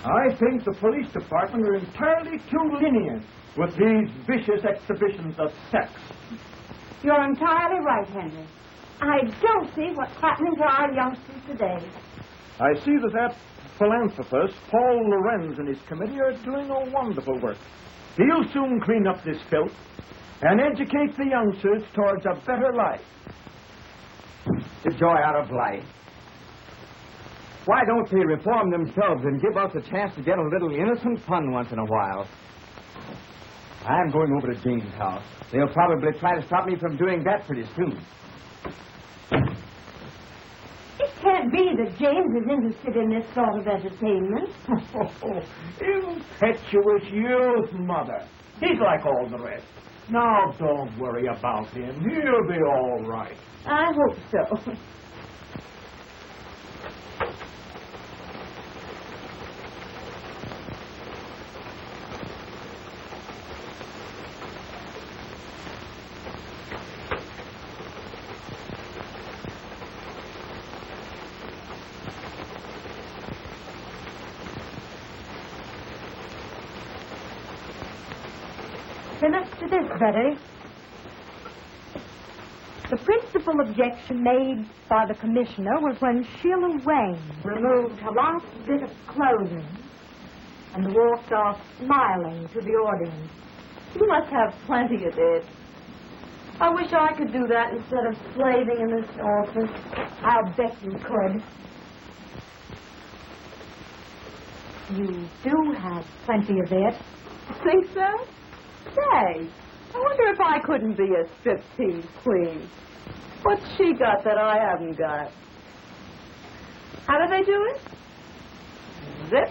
I think the police department are entirely too lenient with these vicious exhibitions of sex. You're entirely right, Henry. I don't see what's happening to our youngsters today. I see that philanthropist, Paul Lorenz, and his committee are doing a wonderful work. He'll soon clean up this filth and educate the youngsters towards a better life. The joy out of life. Why don't they reform themselves and give us a chance to get a little innocent fun once in a while? I'm going over to Jane's house. They'll probably try to stop me from doing that pretty soon. It can't be that James is interested in this sort of entertainment. Impetuous youth, Mother. He's like all the rest. Now, don't worry about him. He'll be all right. I hope so. Finish to this, Betty. The principal objection made by the commissioner was when Sheila Wayne removed her last bit of clothing and walked off smiling to the audience. You must have plenty of it. I wish I could do that instead of slaving in this office. I'll bet you could. You do have plenty of it. Think so? Say, I wonder if I couldn't be a striptease queen. What's she got that I haven't got? How do they do it? Zip.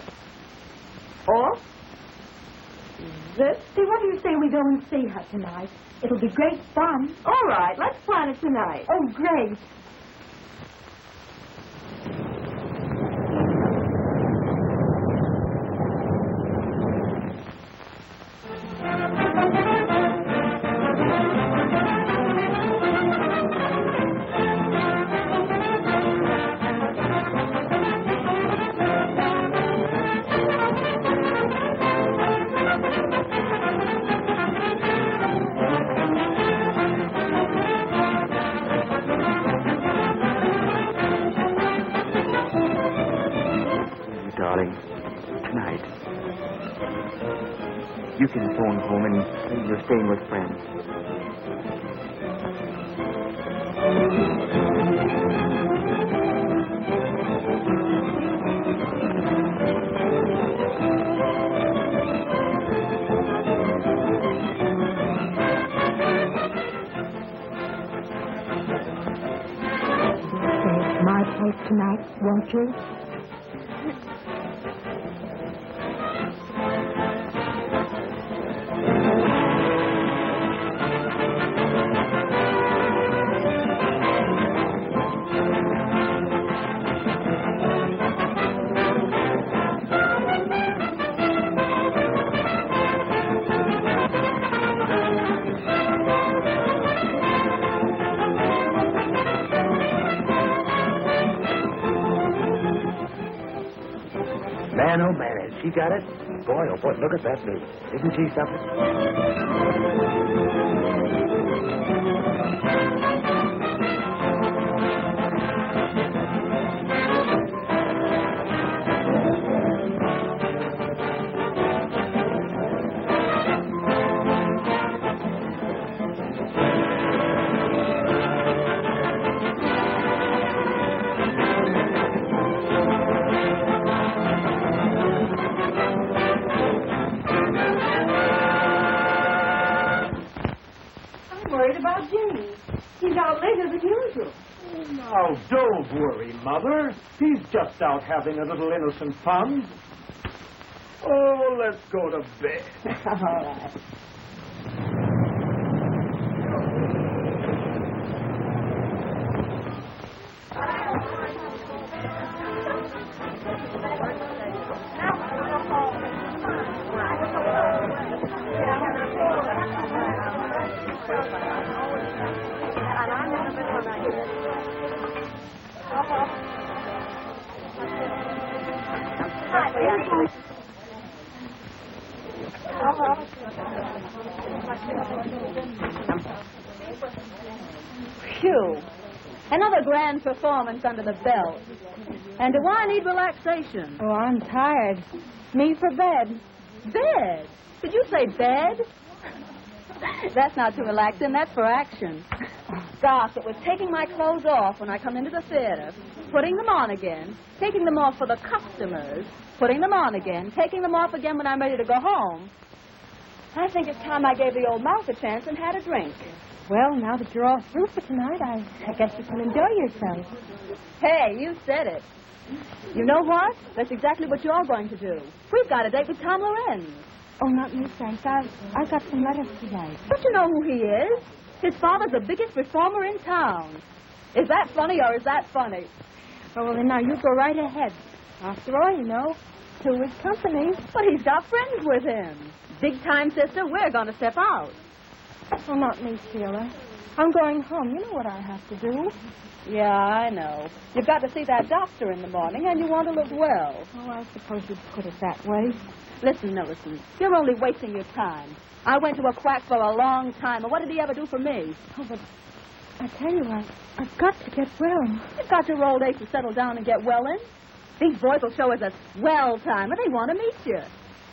Off. Zip. See, what do you say we go and see her tonight? It'll be great fun. All right, let's plan it tonight. Oh, great. You can phone home and say you're staying with friends. You'll stay at my place tonight, won't you? Man, oh man, has she got it? Boy, oh boy, look at that baby. Isn't she something? About Jimmy. He's out later than usual. Now, don't worry, Mother. He's just out having a little innocent fun. Oh, let's go to bed. All right. Phew. Another grand performance under the belt. And do I need relaxation? Oh, I'm tired. Me for bed. Bed? Did you say bed? That's not too relaxing. That's for action. Gosh, it was taking my clothes off when I come into the theater, putting them on again, taking them off for the customers, putting them on again, taking them off again when I'm ready to go home. I think it's time I gave the old mouth a chance and had a drink. Well, now that you're all through for tonight, I guess you can enjoy yourself. Hey, you said it. You know what? That's exactly what you're going to do. We've got a date with Tom Lorenz. Oh, not me, thanks. I got some letters today. Don't you know who he is? His father's the biggest reformer in town. Is that funny or is that funny? Oh, well, then now you go right ahead. After all, you know, two is company. But he's got friends with him. Big time, sister, we're going to step out. Oh, not me, Sheila. I'm going home. You know what I have to do. Yeah, I know. You've got to see that doctor in the morning, and you want to look well. Oh, I suppose you'd put it that way. Listen, Millicent, you're only wasting your time. I went to a quack for a long time, and what did he ever do for me? Oh, but I tell you, I've got to get well. You've got your old age to settle down and get well in. These boys will show us a swell time, and they want to meet you.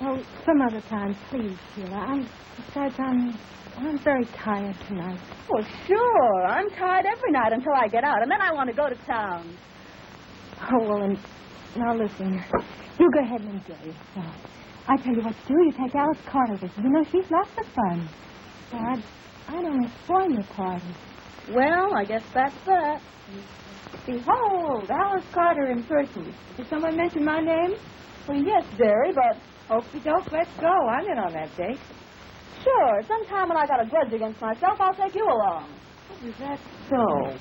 Oh, some other time, please, Sheila. Besides, I'm very tired tonight. Well, sure. I'm tired every night until I get out, and then I want to go to town. Oh, well, and now listen. You go ahead and enjoy yourself. I tell you what to do. You take Alice Carter with you. You know, she's lots of fun. So I don't spoil your party. Well, I guess that's that. Behold, Alice Carter in person. Did someone mention my name? Well, yes, dearie, but... Okey doke, let's go. I'm in on that date. Sure, sometime when I got a grudge against myself, I'll take you along. Is that so?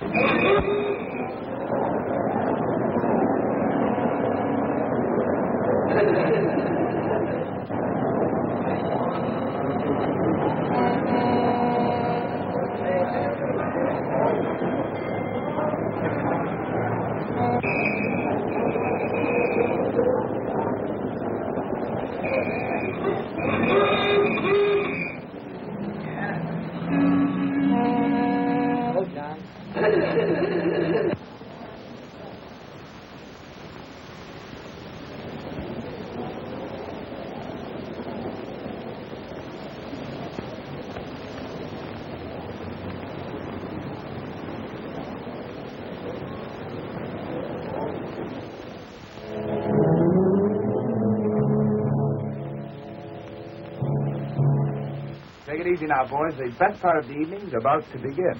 Take it easy now, boys. The best part of the evening's about to begin.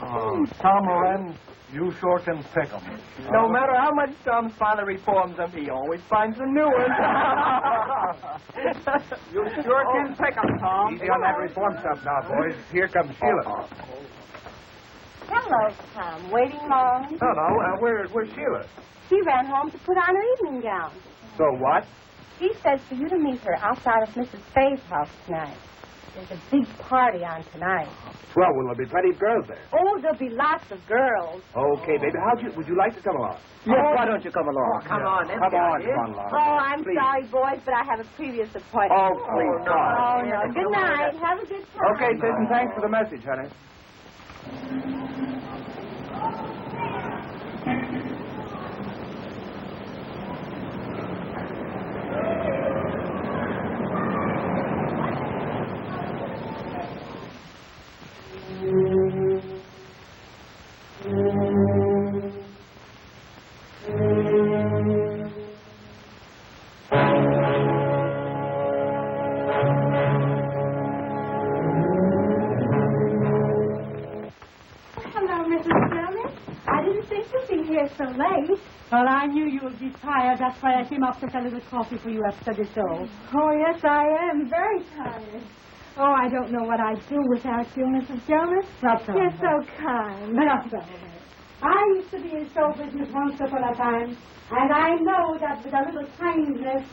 Oh, Tom Lorenz, you sure can pick 'em. No matter how much Tom's father reforms him, he always finds a new one. You sure can pick 'em, Tom. Easy on that reform stuff now, boys. Here comes Sheila. Hello, Tom. Waiting long? No, where's Sheila? She ran home to put on her evening gown. So what? She says for you to meet her outside of Mrs. Faye's house tonight. There's a big party on tonight. Swell, will there be plenty of girls there? Oh, there'll be lots of girls. Okay, baby. Would you like to come along? Yes, why don't you come along? Come on along. Oh, I'm Please. sorry, boys, but I have a previous appointment. Oh, please, come. Oh, no. Good night. Have a good time. Okay, sis, and thanks for the message, honey. Hello, Mrs. Dillon. I didn't think you'd be here so late. Well, I knew you would be tired. That's why I came up to get a little coffee for you after the show. Oh, yes, I am. Very tired. Oh, I don't know what I'd do without you, Mrs. Jonas. Not so. You're so kind. Not so. I used to be in show business once upon a time, and I know that with a little kindness,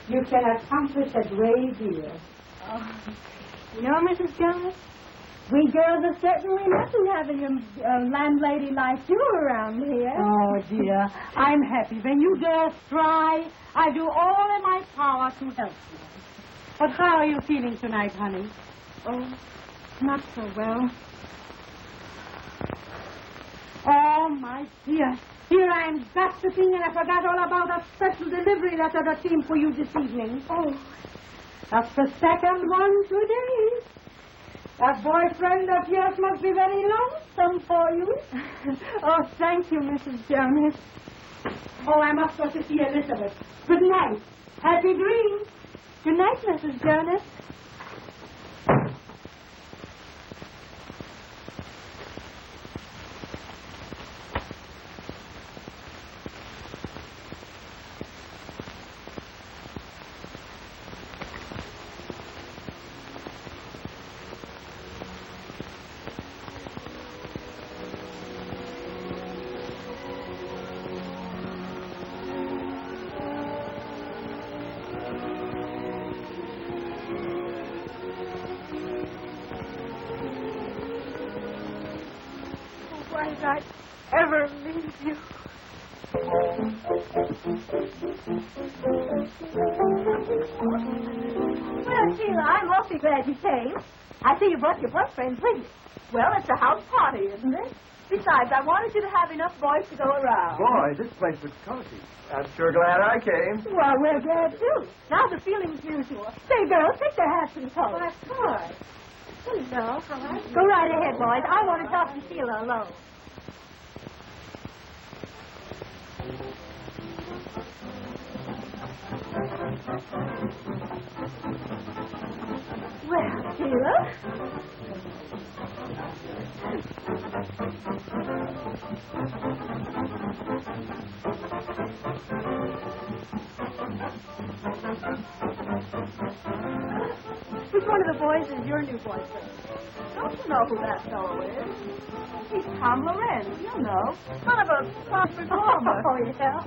you can accomplish a great deal. Oh. You know, Mrs. Jonas, We girls are certainly missing having a landlady like you around here. Oh, dear. I'm happy. When you girls try, I do all in my power to help you. But how are you feeling tonight, honey? Oh, not so well. Oh, my dear. Here I am gossiping, and I forgot all about a special delivery letter that came for you this evening. Oh, that's the second one today. That boyfriend of yours must be very lonesome for you. Oh, thank you, Mrs. Jonas. Oh, I must go to see Elizabeth. Good night. Happy dreams. Good night, Mrs. Jonas. Why did I ever leave you? Well, Sheila, I'm awfully glad you came. I see you brought your boyfriend with you. Well, it's a house party, isn't it? Besides, I wanted you to have enough boys to go around. Boy, this place looks cozy. I'm sure glad I came. Well, we're glad, too. Now the feeling's mutual. Say, girls, take their hats and coats. Well, of course. Hello, how are you? Go right ahead, boys. I want to talk to Sheila alone. Well, Sheila. Which one of the boys is your new boyfriend? Don't you know who that fellow is? He's Tom Lorenz, you know. Son of a top performer. Oh, yeah?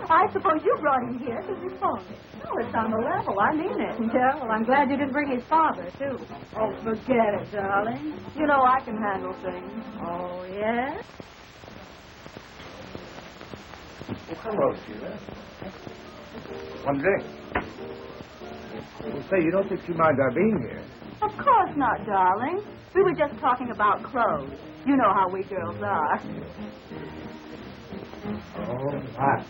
I suppose you brought him here to perform it. Oh, it's on the level. I mean it. Yeah, well, I'm glad you didn't bring his father, too. Oh, forget it, darling. You know I can handle things. Oh, yes? Well, hello, Sheila. One drink. Well, say, you don't think you mind our being here? Of course not, darling. We were just talking about clothes. You know how we girls are. Oh, hi.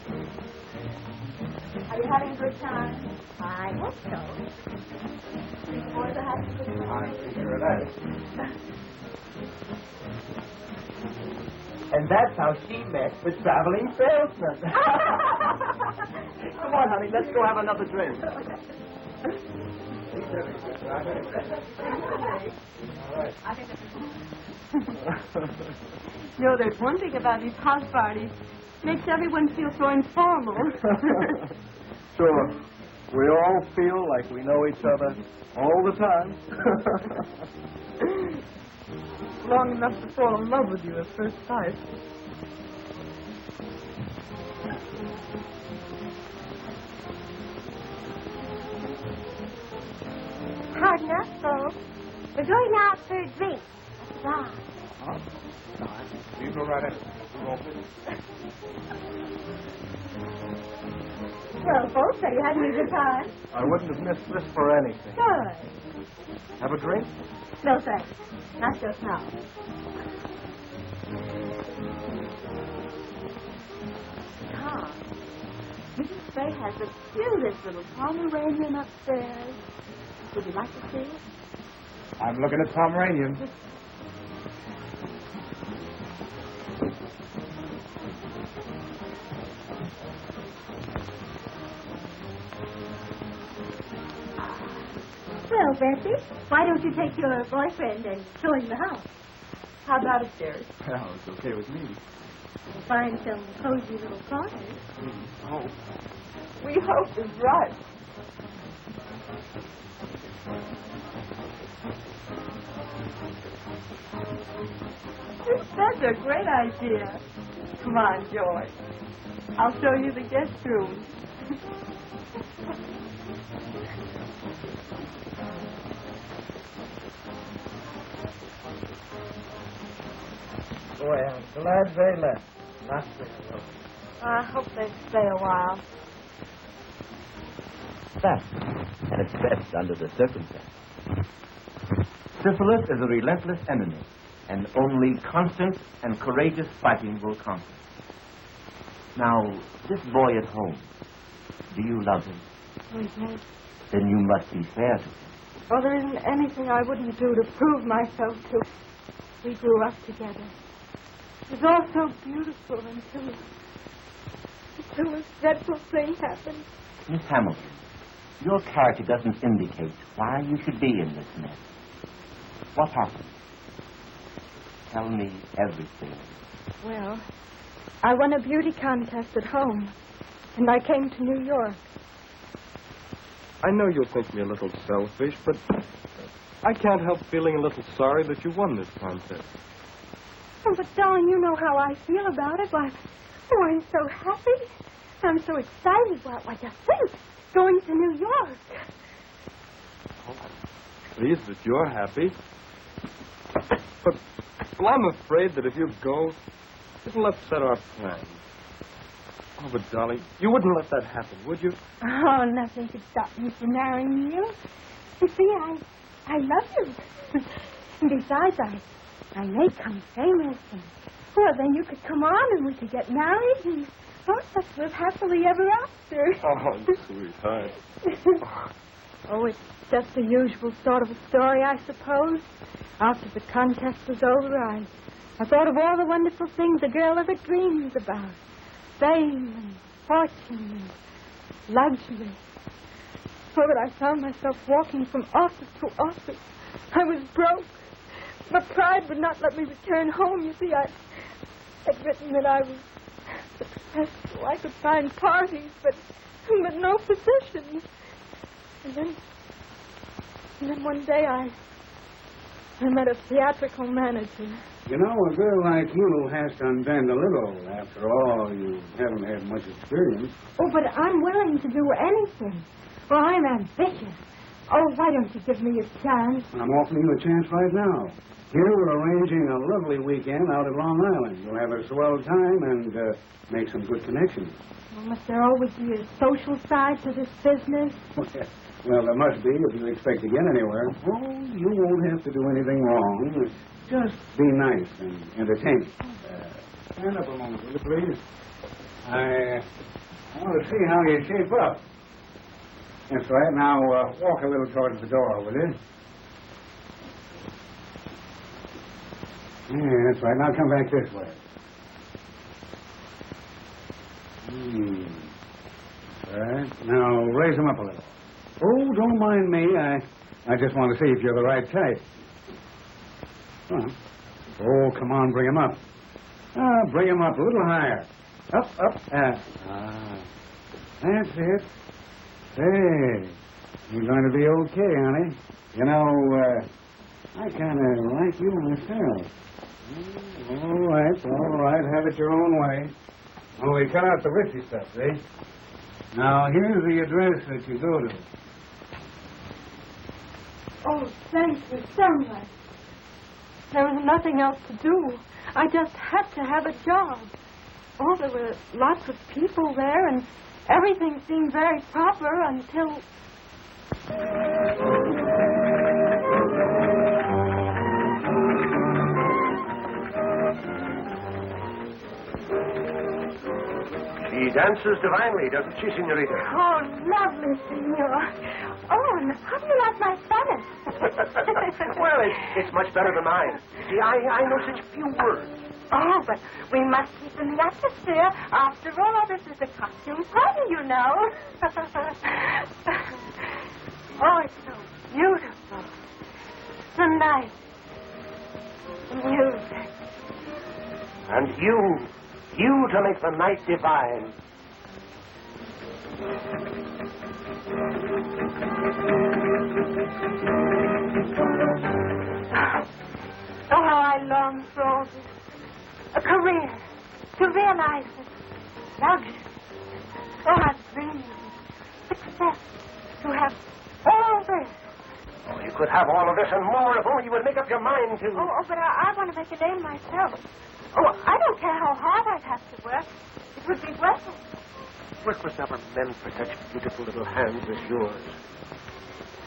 Are you having a good time? I hope so. You boys are having a good time? I'm pretty sure of that. And that's how she met the traveling salesman. Come on, honey, let's go have another drink. You know, there's one thing about these house parties. Makes everyone feel so informal. Sure. We all feel like we know each other all the time. Long enough to fall in love with you at first sight. Pardon us, folks. We're going out for a drink. Right. Huh? You go right ahead. Well, folks, are you having a good time? I wouldn't have missed this for anything. Good. Have a drink? No, thanks. Not just now. Tom, Mrs. Fay has the cutest little Pomeranian upstairs. Would you like to see it? I'm looking at Pomeranian. Well, Bessie, why don't you take your boyfriend and show him the house? How about upstairs? Well, it's okay with me. Find some cozy little corners. Oh. We hope is right. That's a great idea. Come on, George. I'll show you the guest room. Boy, I'm glad they left. Not very long. I hope they stay a while. That, at its best under the circumstances. Syphilis is a relentless enemy, and only constant and courageous fighting will conquer. Now, this boy at home, do you love him? Oh, yes. Then you must be fair to him. Oh, there isn't anything I wouldn't do to prove myself to. We grew up together. It was all so beautiful until this dreadful thing happened. Miss Hamilton, your character doesn't indicate why you should be in this mess. What happened? Tell me everything. Well, I won a beauty contest at home, and I came to New York. I know you'll think me a little selfish, but I can't help feeling a little sorry that you won this contest. Oh, but darling, you know how I feel about it. Why, oh, I'm so happy. I'm so excited. Why, just think, going to New York. Pleased that you're happy. But well, I'm afraid that if you go, it'll upset our plans. Oh, but darling, you wouldn't let that happen, would you? Oh, nothing could stop me from marrying you. You see, I love you. And besides, I may come famous. And, well, then you could come on and we could get married and, let's live happily ever after. Oh, sweetheart. Oh, it's just the usual sort of a story, I suppose. After the contest was over, I thought of all the wonderful things a girl ever dreams about. Fame and fortune and luxury. Oh, but I found myself walking from office to office. I was broke. But pride would not let me return home. You see, I'd written that I was successful. I could find parties, but no positions. And then one day I met a theatrical manager. You know, a girl like you has to unbend a little. After all, you haven't had much experience. Oh, but I'm willing to do anything. Well, I'm ambitious. Oh, why don't you give me a chance? I'm offering you a chance right now. Here we're arranging a lovely weekend out at Long Island. You'll have a swell time and make some good connections. Well, must there always be a social side to this business? Well, there must be if you expect to get anywhere. Oh, you won't have to do anything wrong. Just be nice and entertaining. Stand up a moment, will you, please? I want to see how you shape up. That's right. Now, walk a little towards the door, will you? Yeah, that's right. Now come back this way. Right. Now, raise them up a little. Oh, don't mind me. I just want to see if you're the right type. Well, oh, come on, bring him up. Bring him up a little higher. Up. That's it. Hey, you're going to be okay, honey. You know, I kind of like you myself. All right. Have it your own way. Only cut out the risky stuff, see? Now, here's the address that you go to. Oh, thank you so much. There was nothing else to do. I just had to have a job. Oh, there were lots of people there, and everything seemed very proper until... She dances divinely, doesn't she, Senorita? Oh, lovely, senor. Oh, and how do you like my Spanish? Well, it's much better than mine. See, I know such few words. Oh, but we must keep in the atmosphere. After all, this is a costume party, you know. Oh, it's so beautiful. The night. The music. And you to make the night divine. Oh, how I long for all this. A career. To realize it. Luxury. Oh, I've dreamed of success. To have all this. Oh, you could have all of this and more if only you would make up your mind to. Oh, but I want to make a name myself. Oh, I don't care how hard I'd have to work. It would be worth it. Work was never meant for such beautiful little hands as yours.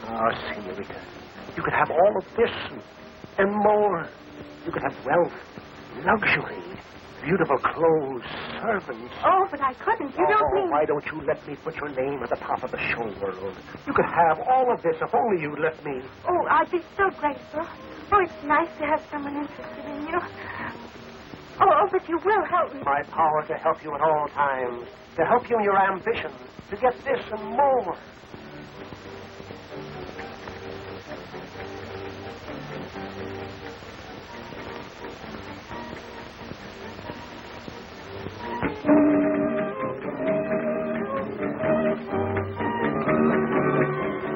Ah, senorita, you could have all of this and more. You could have wealth, luxury, beautiful clothes, servants. Oh, but I couldn't. You don't mean... Why don't you let me put your name at the top of the show world? You could have all of this if only you'd let me. Oh, I'd be so grateful. Oh, it's nice to have someone interested in you. Oh, but you will help me. My power to help you at all times, to help you in your ambition, to get this and more.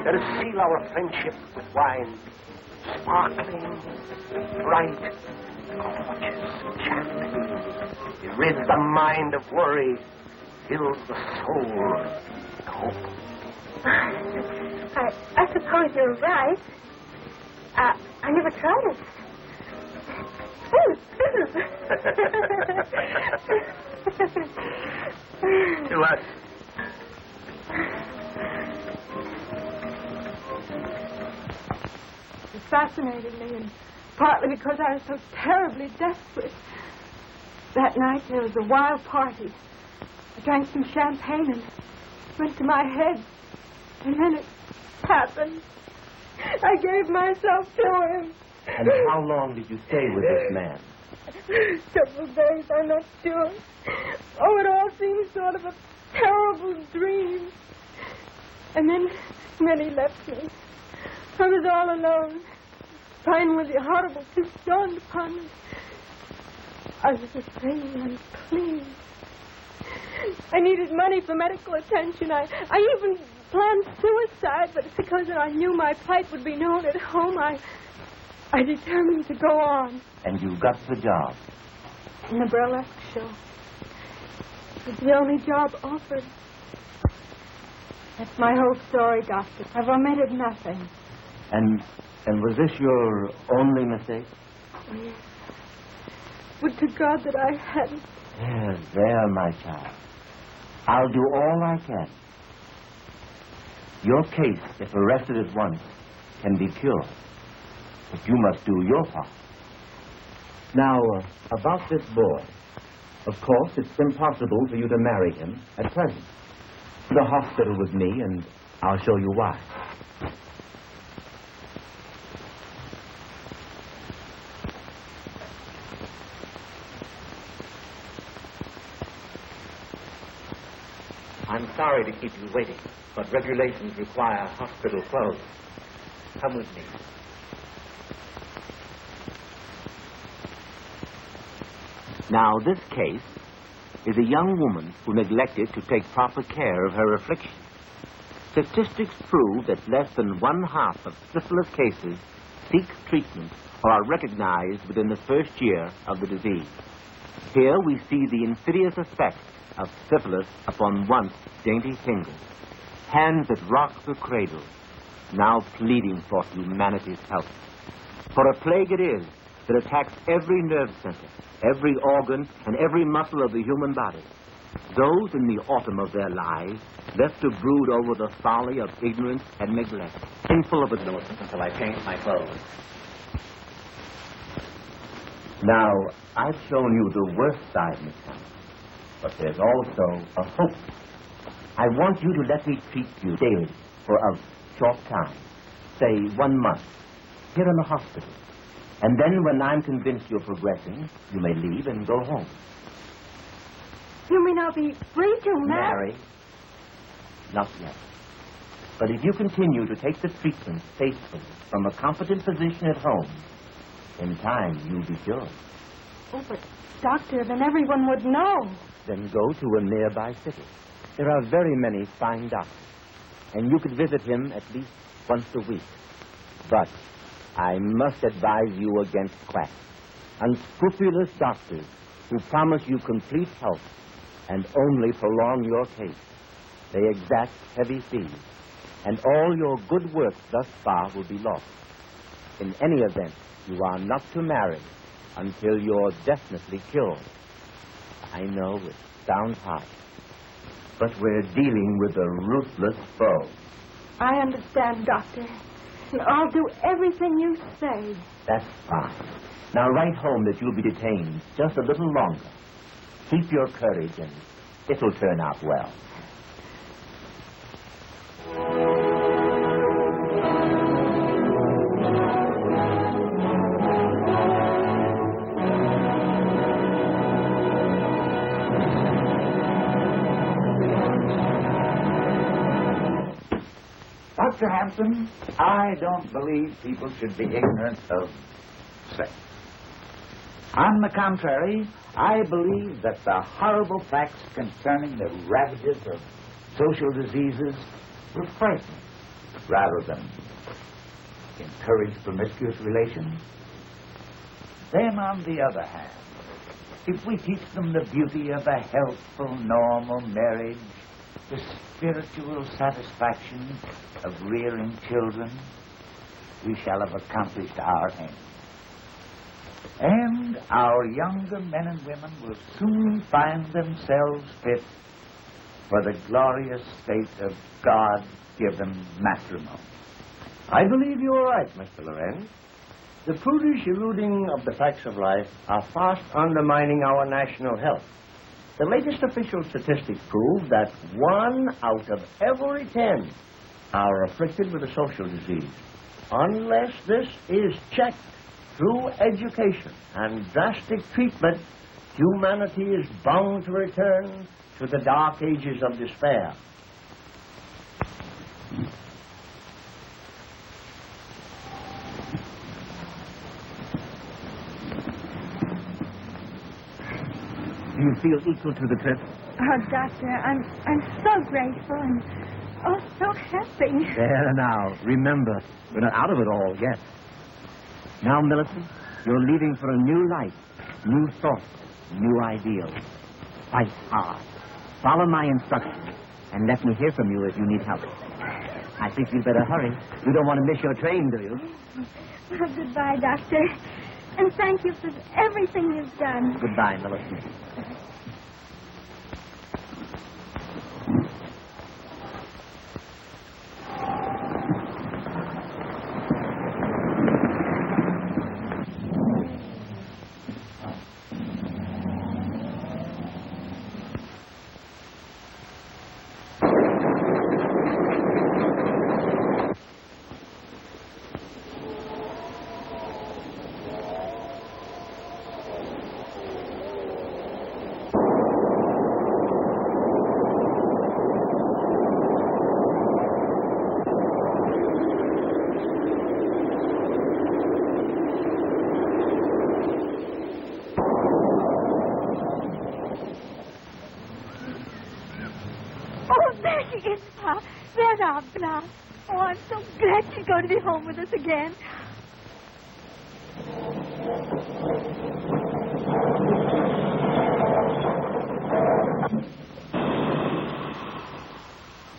Let us seal our friendship with wine, sparkling, bright, gorgeous champagne. It rids the mind of worry, fills the soul with hope. I suppose you're right. I never tried it. To us. It fascinated me, and partly because I was so terribly desperate. That night there was a wild party. I drank some champagne and it went to my head. And then it happened. I gave myself to him. And how long did you stay with this man? Several days, I'm not sure. Oh, it all seemed sort of a terrible dream. And then he left me. I was all alone. Finally, the horrible truth dawned upon me. I was afraid and pleased. I needed money for medical attention. I even planned suicide, but because I knew my plight would be known at home, I determined to go on. And you got the job? In the burlesque show. It was the only job offered. That's my whole story, Doctor. I've omitted nothing. And was this your only mistake? Oh, yes. Would to God that I hadn't. There, my child. I'll do all I can. Your case, if arrested at once, can be cured. But you must do your part. Now, about this boy. Of course, it's impossible for you to marry him at present. To the hospital with me, and I'll show you why. I'm sorry to keep you waiting, but regulations require hospital clothes. Come with me. Now, this case is a young woman who neglected to take proper care of her affliction. Statistics prove that less than 1/2 of syphilis cases seek treatment or are recognized within the first year of the disease. Here we see the insidious effects of syphilis upon once dainty fingers, hands that rock the cradle, now pleading for humanity's help. For a plague it is that attacks every nerve center, every organ, and every muscle of the human body. Those in the autumn of their lives, left to brood over the folly of ignorance and neglect, painful of innocence until I change my clothes. Now, I've shown you the worst side, Miss Thomas, but there's also a hope. I want you to let me treat you daily for a short time, say 1 month, here in the hospital. And then when I'm convinced you're progressing, you may leave and go home. You mean I'll be free to marry? Marry? Not yet. But if you continue to take the treatment faithfully from a competent physician at home, in time you'll be cured. Oh, but, Doctor, then everyone would know. Then go to a nearby city. There are very many fine doctors, and you could visit him at least once a week. But I must advise you against quacks, unscrupulous doctors who promise you complete health and only prolong your case. They exact heavy fees, and all your good work thus far will be lost. In any event, you are not to marry until you're definitely cured. I know it sounds harsh, but we're dealing with a ruthless foe. I understand, Doctor. I'll do everything you say. That's fine. Now write home that you'll be detained just a little longer. Keep your courage and it'll turn out well. Dr. Hampton, I don't believe people should be ignorant of sex. On the contrary, I believe that the horrible facts concerning the ravages of social diseases will frighten rather than encourage promiscuous relations. Then, on the other hand, if we teach them the beauty of a healthful, normal marriage, the spiritual satisfaction of rearing children, we shall have accomplished our aim. And our younger men and women will soon find themselves fit for the glorious state of God-given matrimony. I believe you are right, Mr. Lorenz. The prudish eluding of the facts of life are fast undermining our national health. The latest official statistics prove that 1 out of every 10 are afflicted with a social disease. Unless this is checked through education and drastic treatment, humanity is bound to return to the dark ages of despair. Do you feel equal to the trip? Oh, Doctor, I'm so grateful and so happy. There now. Remember, we're not out of it all yet. Now, Millicent, you're leaving for a new life, new thoughts, new ideals. Fight hard. Follow my instructions, and let me hear from you if you need help. I think you'd better hurry. You don't want to miss your train, do you? Well, goodbye, Doctor. And thank you for everything you've done. Goodbye, Millicent. There's our Blanche. Oh, I'm so glad she's going to be home with us again.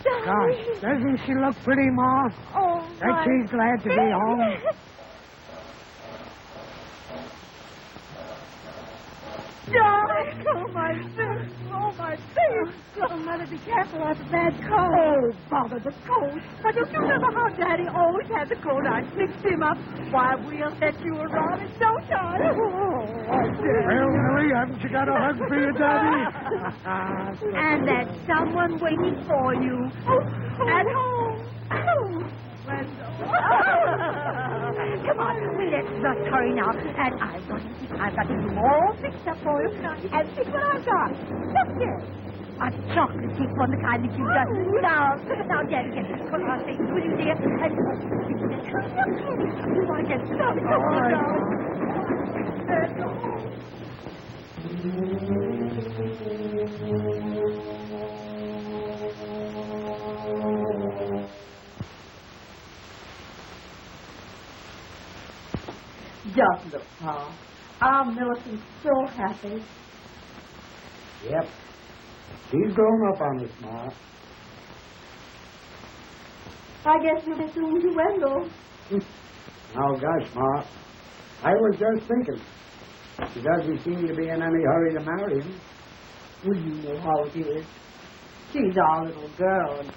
Gosh, doesn't she look pretty, Ma? Oh, Bet she's glad to be home. Darling, oh, my face. Oh, my face. Oh, Mother, be careful of the bad cold. Oh, bother the cold. Why, don't you remember how Daddy always had the cold? I fixed him up. Why, we'll set you around in no time. Oh, I did. Well, Millie, haven't you got a hug for your daddy? And there's someone waiting for you. At home. Oh, Wendell. Come on, let's hurry now. And I've got to do all fixed up for you. And see what I've got. Look here. A chocolate cake from the kind that you just love. Now, Daddy, get this put on things, will you, dear? And you want to get started. All Just look, Pa. Our Millicent's so happy. Yep. She's grown up on us, Ma. I guess you'll be soon to Wendell. Oh, gosh, Ma. I was just thinking. She doesn't seem to be in any hurry to marry him. Well, you know how it is. She's our little girl, and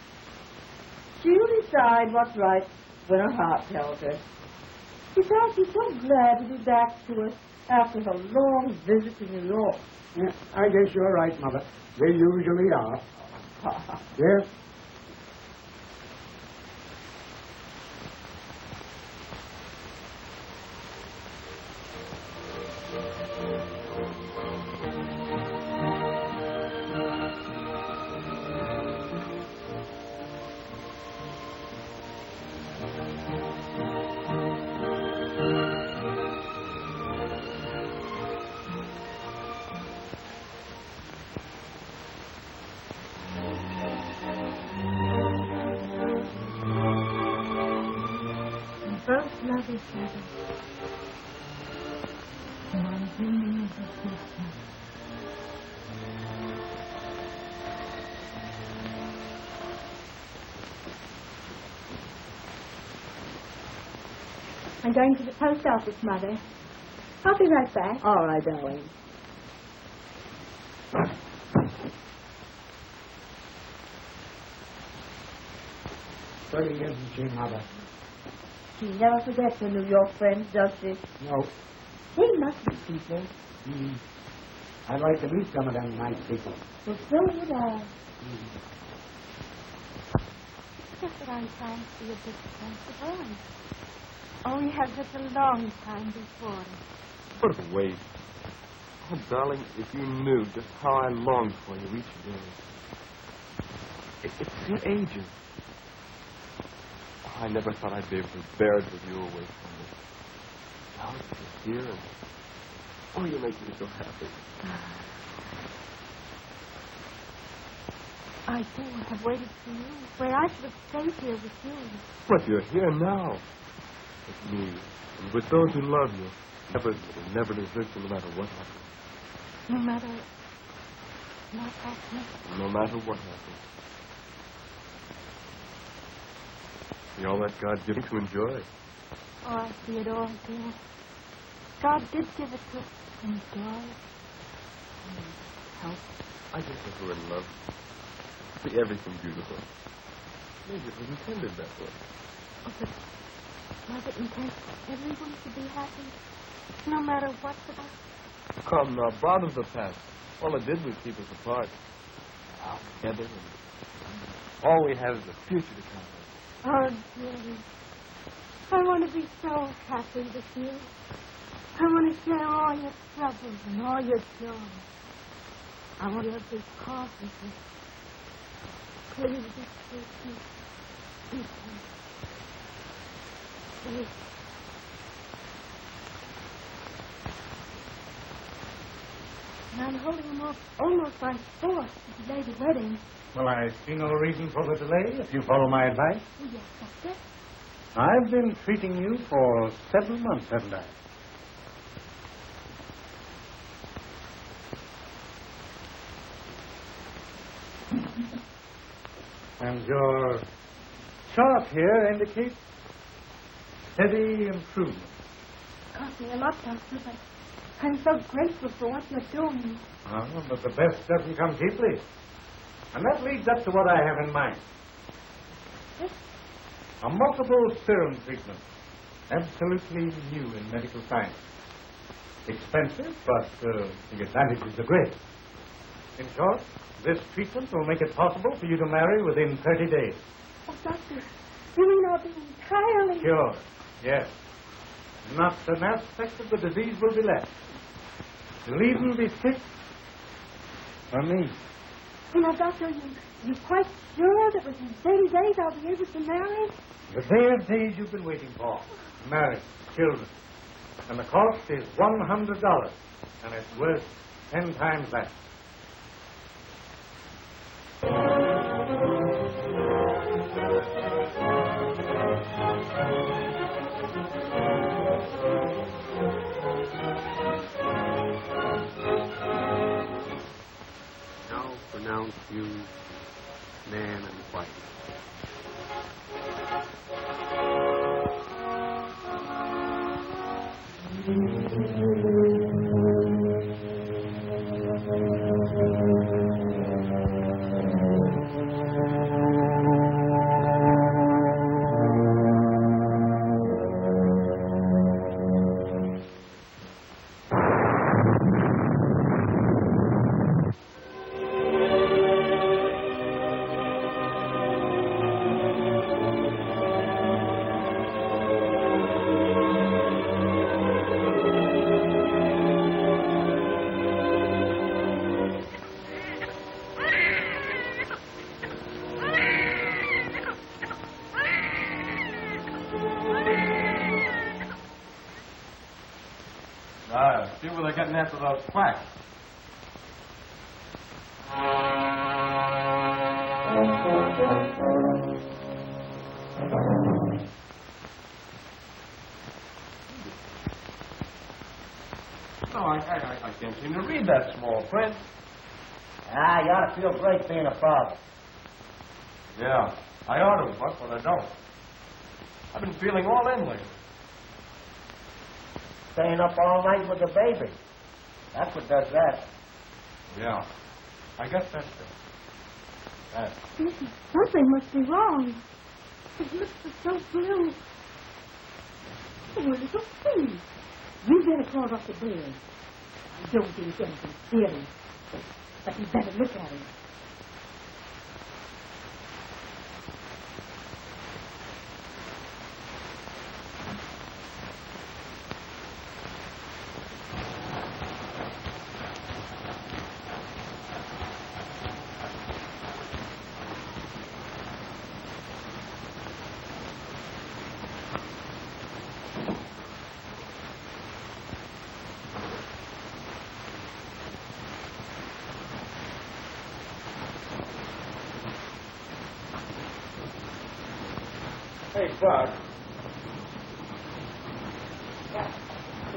she'll decide what's right when her heart tells her. Besides, she's so glad to be back to us after her long visit to New York. Yeah, I guess you're right, Mother. They usually are. Yes? Both love each other. And I'm dreaming of the future. I'm going to the post office, Mother. I'll be right back. All right, darling. Pretty, isn't she, Mother? She never forgets her New York friends, does she? No. They must be people. Mm. I'd like to meet some of them nice people. Well, so would I. Just that I'm trying to be a bit sensible. Oh, we have such a long time before us. What a waste. Oh, darling, if you knew just how I longed for you each day. It seemed ages. I never thought I'd be able to bear it with you away from me. Now you're here, and oh, you make me so happy. I too have waited for you, where I should have stayed here with you. But you're here now, with me, and with those who love you. Never desert you, no matter what happens. No matter what happens. No matter what happens. See all that God gives you to enjoy. Oh, I see it all, dear. God did give it to us to enjoy. Help. I guess if we're in love, see everything beautiful. Maybe it was intended that way. Oh, but was it intended for everyone to be happy? No matter what's about? Come now, bother the past. All it did was keep us apart. Now together, and all we have is the future to come. Oh, dearie. I want to be so happy with you. I want to share all your troubles and all your joy. I want your big coffee. Please, please. And I'm holding him off almost by force to delay the wedding. Well, I see no reason for the delay, if you follow my advice. Oh, yes, Doctor. I've been treating you for 7 months, haven't I? And your chart here indicates steady improvement. It cost me a lot, Doctor, but I'm so grateful for what you're doing. Oh, but the best doesn't come cheaply. And that leads up to what I have in mind. Yes? A multiple serum treatment. Absolutely new in medical science. Expensive, but the advantages are great. In short, this treatment will make it possible for you to marry within 30 days. Oh, Doctor, you mean I'll be entirely... Sure, yes. Not an aspect of the disease will be left. You'll even be fit for me. You know, Doctor, you're quite sure that within 30 days I'll be able to marry? The day of days you've been waiting for. Marriage, children. And the cost is $100. And it's worth 10 times that. Now pronounce you man and wife. See where they're getting after those quacks. No, I can't seem to read that small print. You ought to feel great being a father. Yeah, I ought to, Buck, but I don't. I've been feeling all in lately. Staying up all night with the baby. That's what does that. Yeah, I guess that's it. That. Listen, something must be wrong. His lips are so blue. Where is the thing? You better crawl off the bed. I don't think anything serious. But you better look at him. Hey, Buck.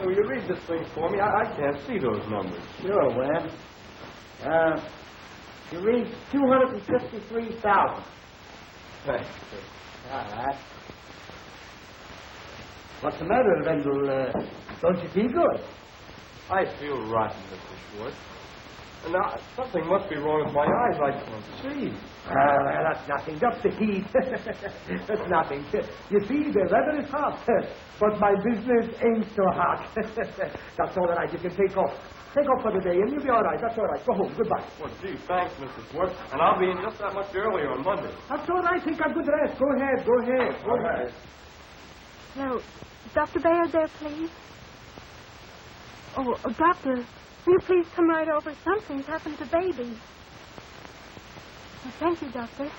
Will you read this thing for me? I can't see those numbers. Sure, Webb. You read 253,000. Thanks. All right. What's the matter, Wendell? Don't you feel good? I feel rotten, Mr. Schwartz. And now, something must be wrong with my eyes. I can't see. That's nothing. Just the heat. That's nothing. You see, the weather is hot, but my business ain't so hot. That's all right. You can take off. Take off for the day, and you'll be all right. That's all right. Go home. Goodbye. Well, gee, thanks, Mr. Schwartz. And I'll be in just that much earlier on Monday. That's all right. Take a good rest. Go ahead. Go ahead. Go ahead. No, Dr. Bayard there, please. Oh, Doctor, will you please come right over? Something's happened to baby. Oh, thank you, Doctor.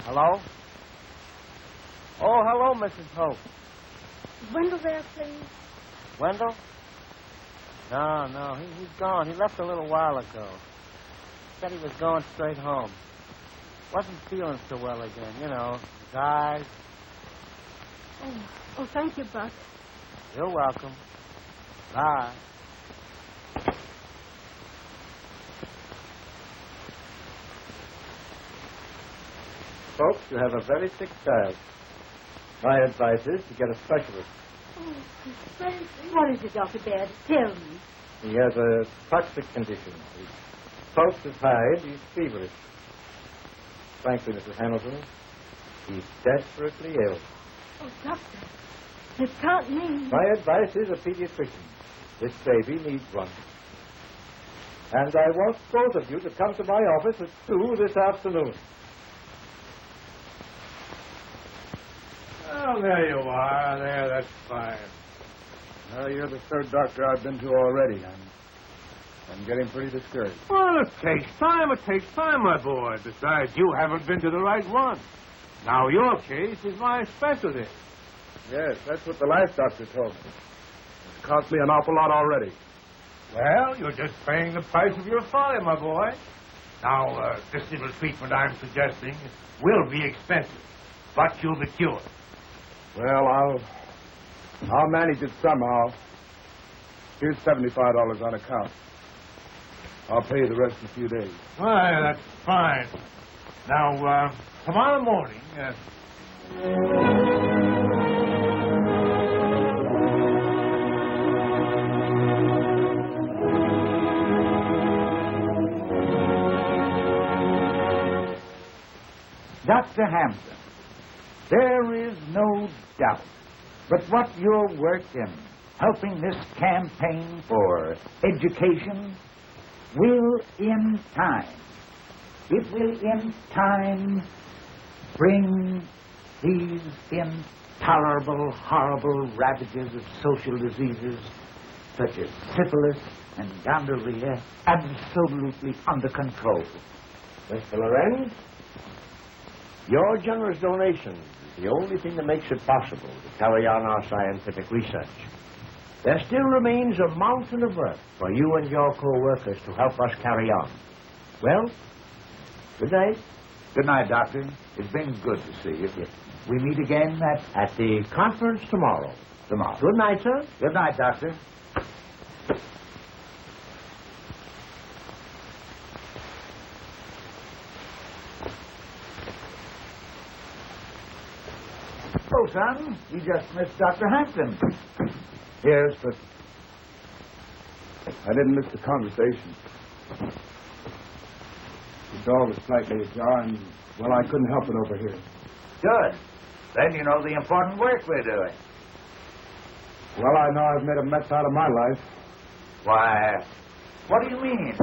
Hello? Oh, hello, Mrs. Hope. Is Wendell there, please? Wendell? No, he's gone. He left a little while ago. Said he was going straight home. Wasn't feeling so well again, you know, his eyes. Oh, thank you, Buck. You're welcome. Bye. Folks, you have a very sick child. My advice is to get a specialist. Oh, what is it, Dr. Baird? Tell me. He has a toxic condition. His pulse is high, he's feverish. Frankly, Mrs. Hamilton, he's desperately ill. Oh, Doctor, it can't mean... My advice is a pediatrician. This baby needs one. And I want both of you to come to my office at 2 this afternoon. Oh, there you are. There, that's fine. Well, you're the third doctor I've been to already. I'm getting pretty discouraged. Well, it takes time. It takes time, my boy. Besides, you haven't been to the right one. Now, your case is my specialty. Yes, that's what the last doctor told me. It's cost me an awful lot already. Well, you're just paying the price of your folly, my boy. Now, this little treatment I'm suggesting will be expensive, but you'll be cured. Well, I'll manage it somehow. Here's $75 on account. I'll pay you the rest in a few days. Why, that's fine. Now, tomorrow morning... Dr. Hampton, there is no doubt but what your work in helping this campaign for education will in time, it will in time bring these intolerable, horrible ravages of social diseases such as syphilis and gonorrhea absolutely under control. Mr. Lorenz, your generous donation is the only thing that makes it possible to carry on our scientific research. There still remains a mountain of work for you and your co-workers to help us carry on. Well, good night. Good night, Doctor. It's been good to see you. Yes. We meet again At the conference tomorrow. tomorrow. Good night, sir. Good night, Doctor. Oh, son, you just missed Dr. Hampton. Yes, but I didn't miss the conversation. The door was slightly ajar, and, well, I couldn't help it over here. Good. Then you know the important work we're doing. Well, I know I've made a mess out of my life. Why, what do you mean?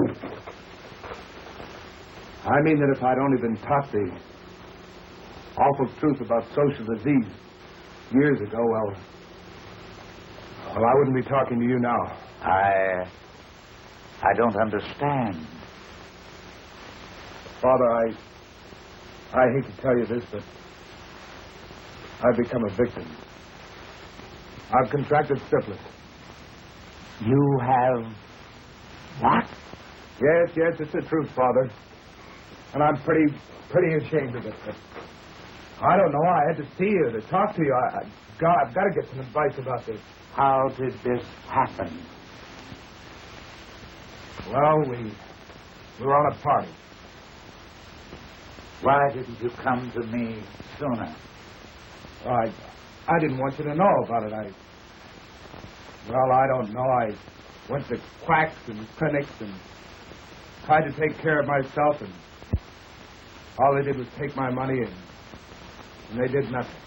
I mean that if I'd only been taught the awful truth about social disease years ago, well, I wouldn't be talking to you now. I don't understand. Father, I hate to tell you this, but I've become a victim. I've contracted syphilis. You have what? Yes, it's the truth, Father. And I'm pretty ashamed of it. But I don't know. I had to see you, to talk to you. I've got to get some advice about this. How did this happen? Well, we were on a party. Why didn't you come to me sooner? I didn't want you to know about it. I don't know. I went to quacks and clinics and tried to take care of myself, and all they did was take my money, and they did nothing.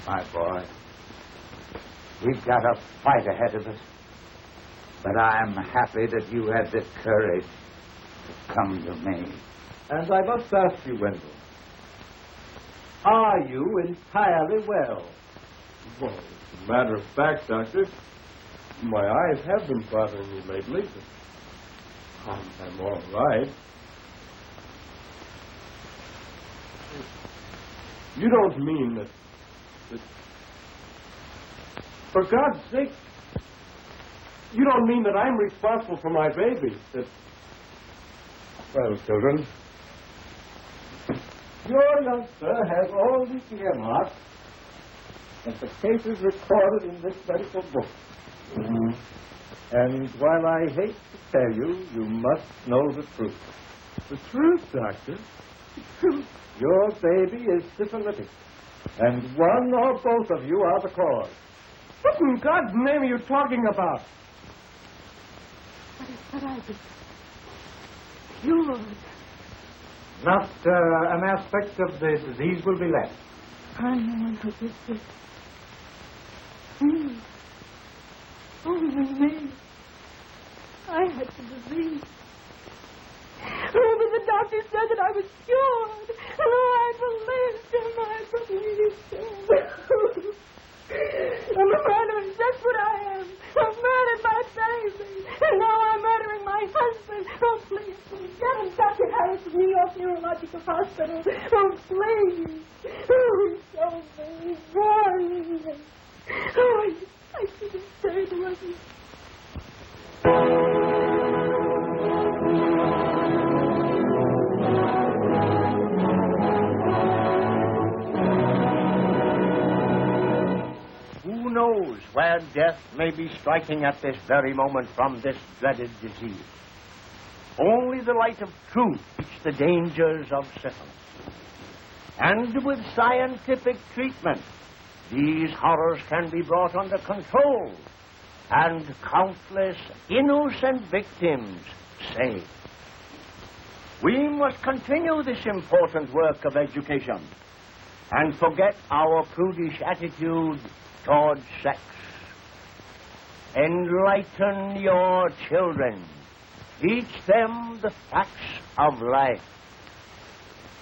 My boy, we've got a fight ahead of us. But I'm happy that you had the courage to come to me. And I must ask you, Wendell, are you entirely well? Well, as a matter of fact, Doctor, my eyes have been bothering me lately, but I'm all right. You don't mean that... For God's sake, you don't mean that I'm responsible for my baby? Well, children, your youngster has all the earmarks and the cases recorded in this medical book. Mm-hmm. And while I hate to tell you, you must know the truth. The truth, Doctor? The truth. Your baby is syphilitic, and one or both of you are the cause. What in God's name are you talking about? But I just cured. Not an aspect of the disease will be left. I'm the one who did this. Me. Only me. I had the disease. Oh, but the doctor said that I was cured. Oh, I believed him. I believed him. I'm a murderer. That's what I am. I've murdered my baby. And now I'm murdering my husband. Oh, please, get him, Dr. Harris, from New York Neurological Hospital. Oh, please. Oh, he's so very boring. Oh, I should have stayed with him. Who knows where death may be striking at this very moment from this dreaded disease? Only the light of truth teaches the dangers of syphilis. And with scientific treatment, these horrors can be brought under control and countless innocent victims saved. We must continue this important work of education and forget our prudish attitude toward sex. Enlighten your children. Teach them the facts of life.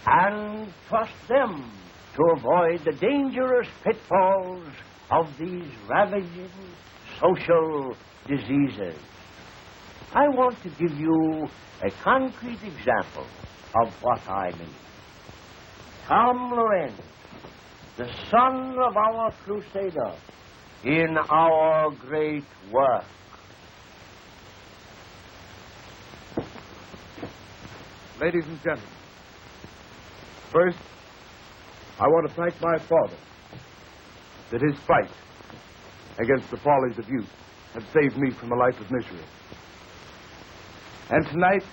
And trust them to avoid the dangerous pitfalls of these ravaging social diseases. I want to give you a concrete example of what I mean. Tom Lorenz, the son of our crusader, in our great work. Ladies and gentlemen, first, I want to thank my father that his fight against the follies of youth have saved me from a life of misery. And tonight,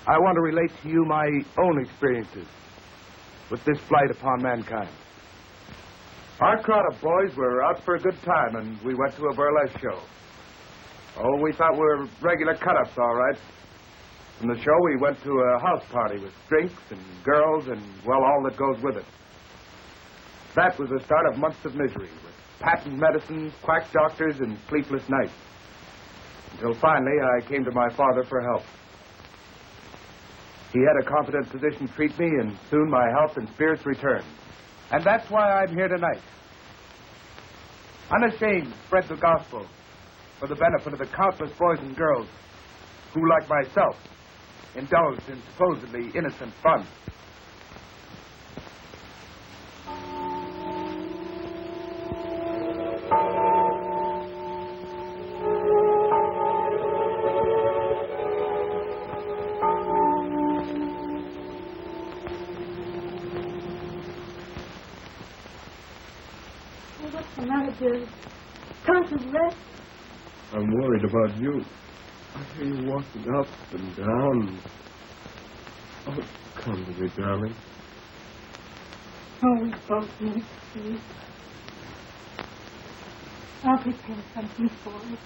I want to relate to you my own experiences with this blight upon mankind. Our crowd of boys were out for a good time, and we went to a burlesque show. Oh, we thought we were regular cut-ups, all right. From the show, we went to a house party with drinks and girls and, well, all that goes with it. That was the start of months of misery, with patent medicines, quack doctors, and sleepless nights. Until finally, I came to my father for help. He had a competent physician treat me, and soon my health and spirits returned. And that's why I'm here tonight. Unashamed to spread the gospel for the benefit of the countless boys and girls who, like myself, indulged in supposedly innocent fun. What's the matter, dear? Concentrate. I'm worried about you. I hear you walking up and down. Oh, come to me, darling. Oh, we both need sleep. I'll prepare something for you.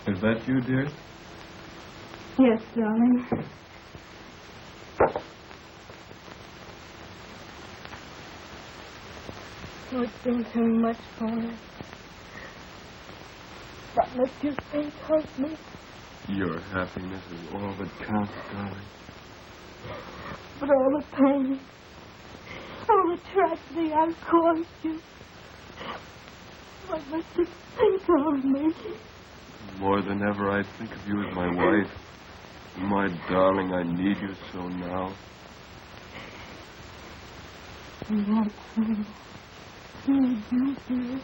Is that you, dear? Yes, darling. Oh, it don't do much for us. But let your faith help me. Your happiness is all that counts, darling. But all the pain, all the tragedy I've caused you, what must you think of me? More than ever, I think of you as my wife. My darling, I need you so now. That's me. You do.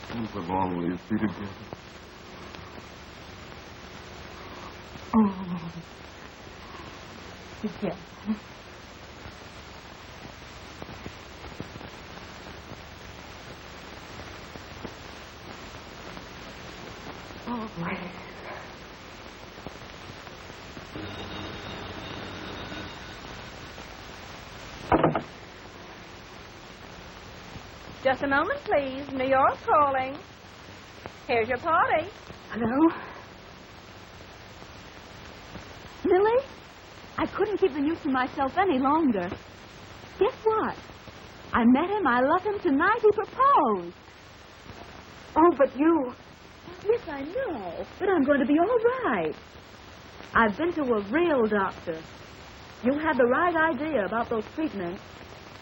And for long will you be together? Oh, together. Always. Just a moment, please. New York calling. Here's your party. Hello? Lily, I couldn't keep the news to myself any longer. Guess what? I met him. I love him tonight. He proposed. Oh, but you... Yes, I know. But I'm going to be all right. I've been to a real doctor. You had the right idea about those treatments.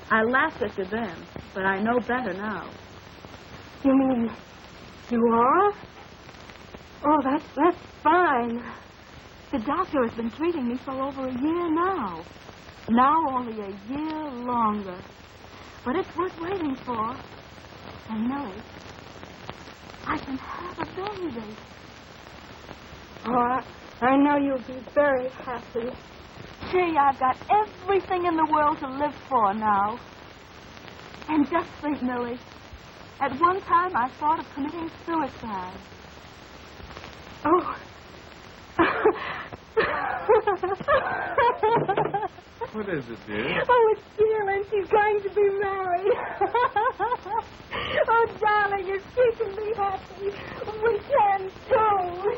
I laughed at you then, but I know better now. You mean you are? Oh, that's fine. The doctor has been treating me for over a year now. Now only a year longer. But it's worth waiting for. And Millie, I can have a baby. Oh, I know you'll be very happy. Gee, I've got everything in the world to live for now. And just think, Millie, at one time I thought of committing suicide. Oh. What is it, dear? Oh, it's Sheila. She's going to be married. Oh, darling, if she can be happy, we can too.